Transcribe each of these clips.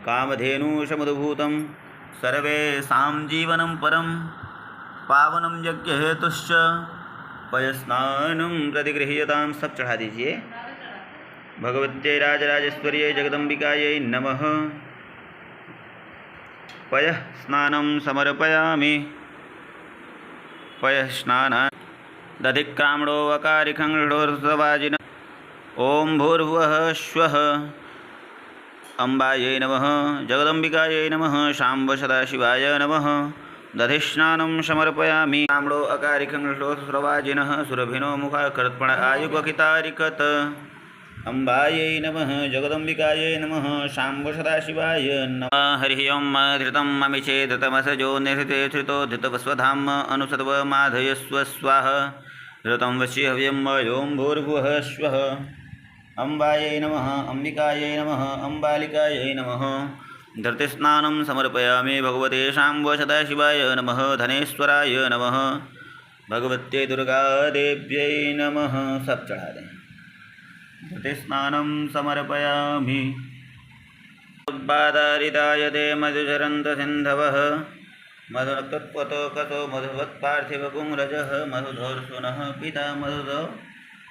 कामधेनुषमुद्भूतं सर्वेषां जीवनं परं पावनं यज्ञहेतुश्च पयस्नानं प्रतिगृह्यतां। सब चढ़ा दीजिए। भगवत्यै राजराजेश्वर्यै जगदम्बिकायै नमः। पयः स्नानं समर्पयामि। पयः स्नानं दधिक्रामणो वकारिखं षडोर्ध्ववाजिन। ॐ भूर्भुवः स्वः। अम्बायै नमः। जगदम्बिकायै नमः। शाम्ब सदाशिवाय नमः। दधिस्नानं समर्पयामि। कामणो अकारिखं षडोर्ध्ववाजिनः सुरभिनो मुखाकर्पण आयुगकितारिकत्। अम्बायै नमः। जगदम्बिकायै नमः। शाम्ब सदाशिवाय नमः। हरिः ओं। धृतं ममिषे धृतमसजो निहृते धृतो धृतवस्वधाम अनुसर्व माधयस्व स्वाहा। धृतं वश्य हव्यं ॐ भूर्भुवः स्वः। अम्बायै नमः। अम्बिकायै नमः। अम्बालिकायै नमः। धृतिस्नानं समर्पयामि। भगवते शाम्ब सदाशिवाय नमः। धनेश्वराय नमः। भगवत्यै दुर्गादेव्यै नमः। सब चढ़ा दें। धृतिस्नानं समर्पयामि। उद्बादारिदायते मधुचरन्तसिन्धवः मधुरक्तत्वतोकतो मधुवत्पार्थिवकुंरजः मधुधोर्सुनः पिता मधुदो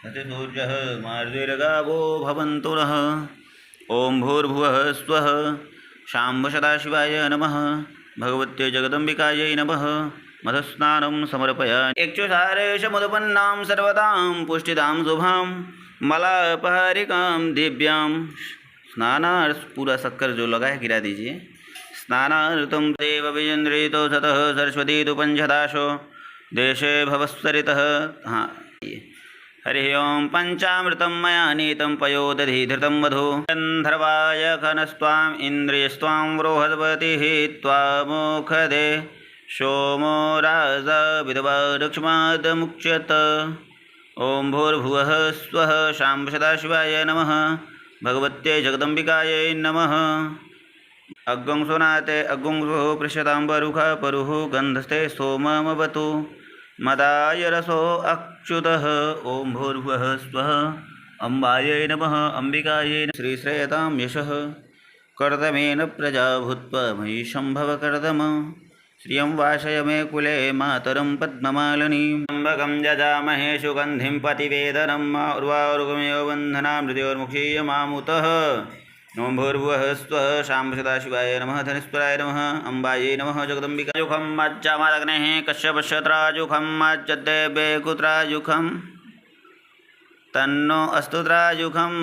रतिसूर्यः मार्दीर्गावो भवन्तु नः। ॐ भूर्भुवः स्वः। शाम्ब सदाशिवाय नमः। भगवत्यै जगदम्बिकायै नमः। मधुस्नानं समर्पयामि। इक्षुसारेशमुत्पन्नां सर्वदां पुष्टिदां शुभां मलापहारिकां दिव्यां। स्नानार्थ पूरा शक्कर जो लगा है गिरा दीजिए। स्नानार्थं देव विजेन्द्रितो सतः सरस्वती दुपंचदाशो देशे भवस्वरितः। हाँ हरिः ओं। पंचामृतं मया नीतं पयोदधि धृतं वधू गन्धर्वाय खनस्त्वाम् इन्द्रियस्त्वां रोहद्वतिः त्वामोखदे सोमो राजा विधवा लक्ष्मादमुच्यत। ॐ भूर्भुवः स्वः। शाम्ब सदाशिवाय नमः। भगवत्यै जगदम्बिकायै नमः। अग्गंसुनाते अग्गंसो पृष्यतां परुखा परुः गन्धस्ते सोममवतु मदाय रसो अच्युतः। ॐ भूर्भुवः स्वः। अम्बायै नमः। अम्बिकायै नमः। श्रीश्रेयतां यशः कर्दमेन प्रजा भूत्वा मयि सम्भव कर्दम। श्रियं वासय मे कुले मातरं पद्ममालिनीं। त्र्यम्बकं जजामहे सुगन्धिं पतिवेदनं उर्वारुकमेव बन्धनां मृत्योर्मुक्षीयमामुतः। ॐ भूर्भुवः स्वः। शाम्ब सदाशिवाय नमः। धनेश्वराय नमः। अम्बायै नमः। जगदम्बिकायुखं मज्जामदग्नेः कश्यपश्यत्राजुखं मज्जदेवे कुत्राजुखं तन्नो अस्तु त्राजुखं।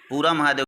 पूरा महादेव